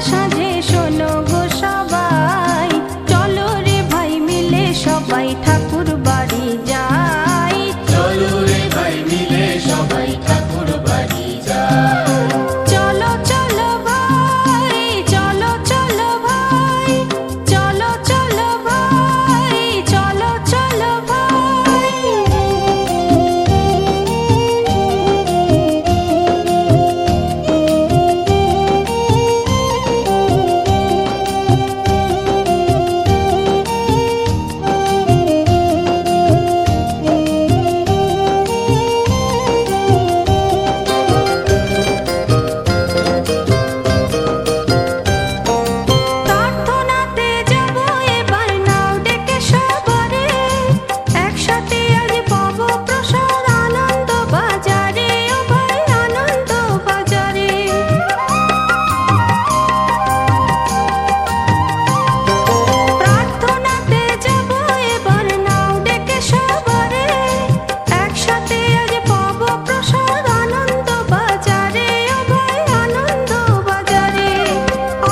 সাজে শোনো গো সবাই, চলো রে ভাই মিলে সবাই ঠাকুর বাড়ি যাই। চলো রে ভাই মিলে সবাই ঠাকুর বাড়ি যাই। চলো চলো ভাই, চলো চলো ভাই, চলো চলো ভাই, চলো চলো ভাই। প্রার্থনাতে যাব এবার নাও ডেকে সবারে, একসাথে আজ পাবো প্রসাদ আনন্দ বাজারে, ও ভাই আনন্দ বাজারে। প্রার্থনাতে যাব এবার নাও ডেকে সবারে, একসাথে আজ পাবো প্রসাদ আনন্দ বাজারে, ও ভাই আনন্দ বাজারে।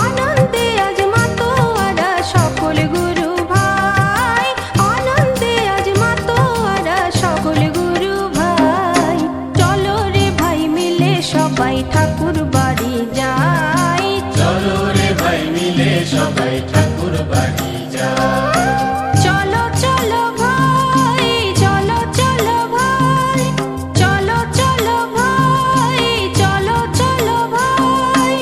আনন্দে আজ মাতোয়ারা সকল গুরু ভাই, আনন্দে আজ মাতোয়ারা সকল গুরু ভাই। চলো রে ভাই মিলে সবাই ঠাকুর বাড়ি যাই। চলো রে ভাই মিলে সবাই ঠাকুর বাড়ি যাই। চলো চলো ভাই, চলো চলো ভাই, চলো চলো ভাই, চলো চলো ভাই।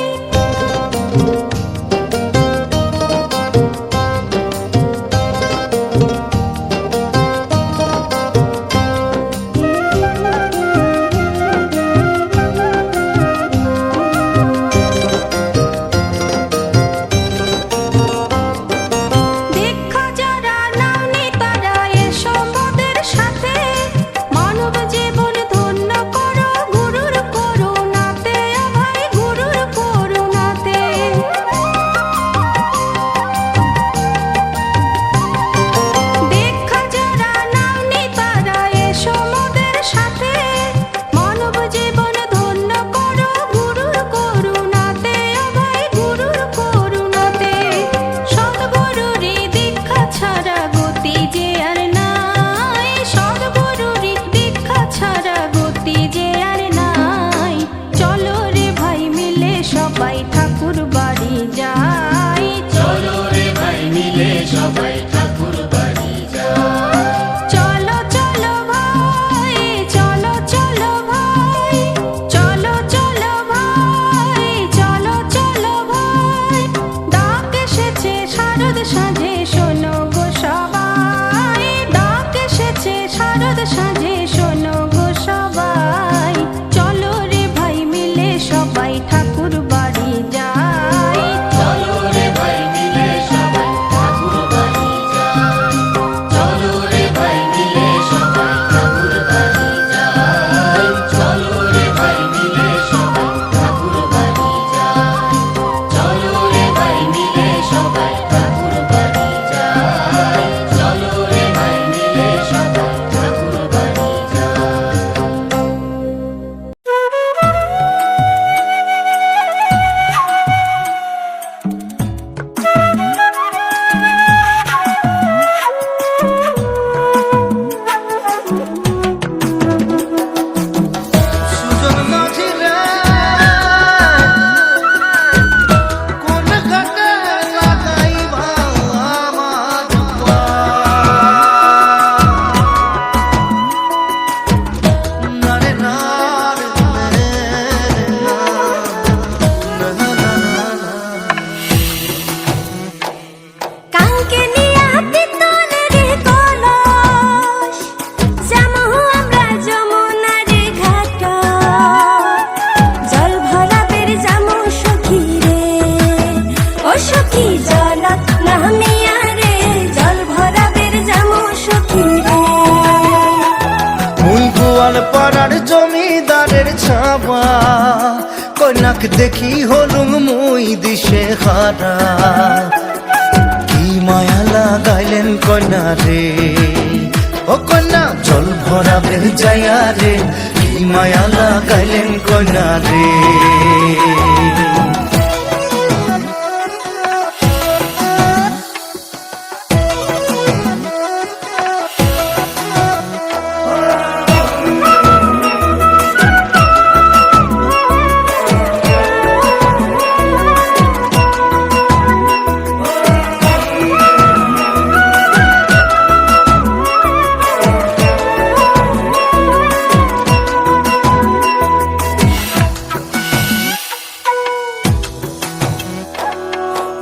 দীক্ষা যারা নাওনি তারা এসো মোদের সাথে, মানব জীবন ধন্য করো গুরুর করুণাতে, ও ভাই গুরুর করুণাতে। দীক্ষা যারা নাওনি তারা এসো মোদের সাথে, মানব জীবন ধন্য করো গুরুর করুণাতে, ও ভাই গুরুর করুণাতে। সদ্গুরুরই দীক্ষা ছাড়া গতি যে আর নাই, সদ্গুরুরই দীক্ষা ছাড়া গতি যে আর নাই। চলো রে ভাই মিলে সবাই ঠাকুর বাড়ি যাই। চলো রে ভাই মিলে সবাই ঠাকুর বাড়ি যাই। চলো চলো ভাই, চলো চলো ভাই, চলো চলো ভাই, চলো চলো ভাই। ডাক এসেছে শারদ সাজে শোনো গো সবাই, ডাক এসেছে শারদ সাজে শোনো গো সবাই। চলো রে ভাই মিলে সবাই ঠাকুর বাড়ি যাই। চলো রে ভাই মিলে সবাই ঠাকুর বাড়ি যাই। চলো রে ভাই মিলে সবাই ঠাকুর বাড়ি যাই। চলো রে ভাই মিলে সবাই ঠাকুর বাড়ি যাই। চলো রে ভাই মিলে সবাই ঠাকুর বাড়ি যাই। চলো রে ভাই মিলে সবাই ঠাকুর বাড়ি সুজন মাঝিরা কোন ঘাটে লাগাইবা আমার পা? নারে নারে নারে না, না না না না। কাঙ্কে নিয়া পিতলের কলস, যামু আমরা যমুনার ঘাট, জল ভরাবের যামু সখী রে, ও সখী জলত নামিয়া রে, জল ভরাবের যামু সখী রে। মুই গোয়াল পাড়ার জমিদারের ছাবা, কন্যাক দেখি হলুম মুই দিশে হারা। কি মায়া লাগাইলেন কন্যা রে, ও কন্যা জল ভরাবে যাইয়া রে, কি মায়া লাগাইলেন কন্যা রে।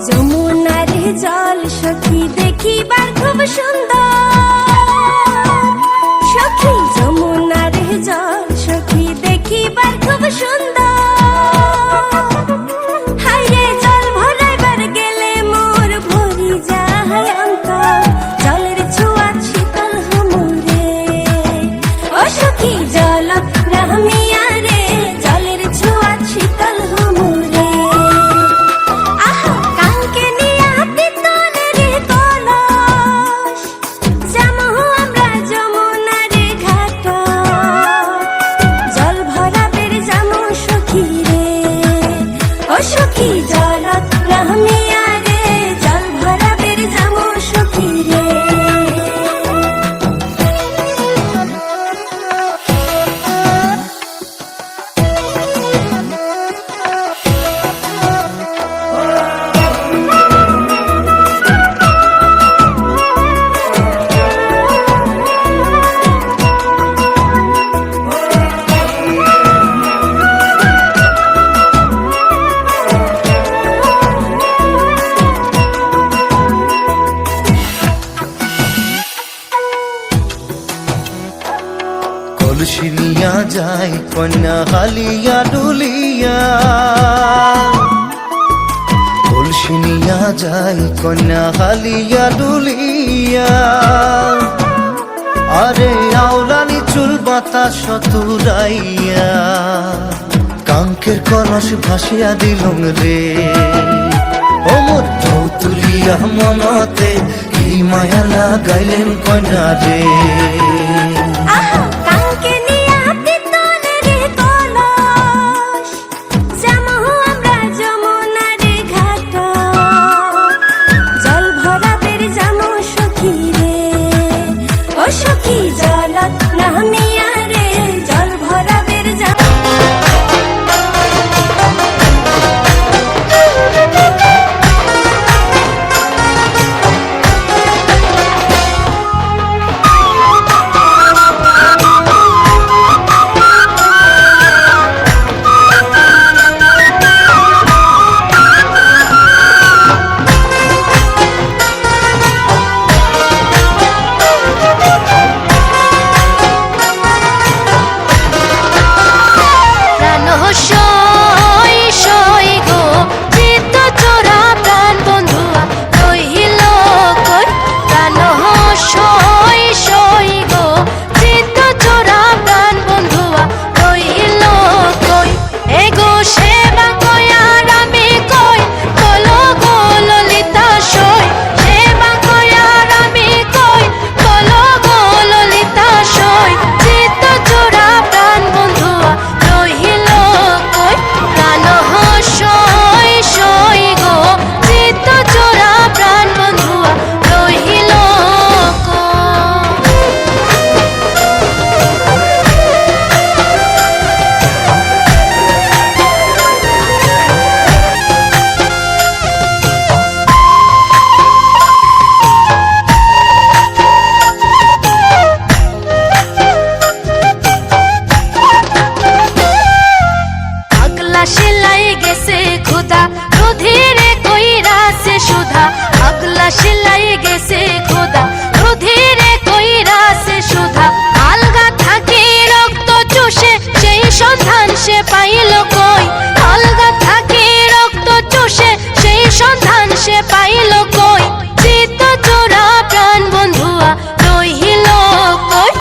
যমুনার জল সখী দেখিবার খুব সুন্দর, সখী যমুনার জল সখী দেখিবার খুব সুন্দর। হায়রে জল ভরাইবার গেলে মোর ভরি যায় অন্তর, জলের ছোঁয়া শীতল হামুরে ও সখী জল রাহমিয়া রে, জলের ছোঁয়া শীতল হামুরে। আহা কাঙ্কে নিয়া পিতলের কলস, যামু আমরা যমুনার ঘাট, জল ভরাবের যামু সখী রে ও সখী জল রাহমিয়া রে, জল ভরাবের যামু সখী রে। কলসি নিয়া যায় কন্যা হালিয়া ডুলিয়া, কলসি নিয়া যায় কন্যা হালিয়া ডুলিয়া। আরে আওলানি চুল বাতাস তুরাইয়া, কাঙ্কের কলস ভাসিয়া দিলুম রে ও মোর ঢৌ তুলিয়া মনতে, কি মায়া লাগাইলেন কন্যা রে। আহা কাঙ্কে নিয়া পিতলের কলস, যামু আমরা যমুনার ঘাট, জল ভরাবের যামু সখী রে ও সখী জল রাহমিয়া রে, জল ভরাবের যামু। শিলাই গেছে খুদা রুধিরে কইরা সে সুধা, আগলা শিলাই গেছে খুদা রুধিরে কইরা সে সুধা। আলগা থাকি রক্ত চুষে সেই সন্ধান সে পাইল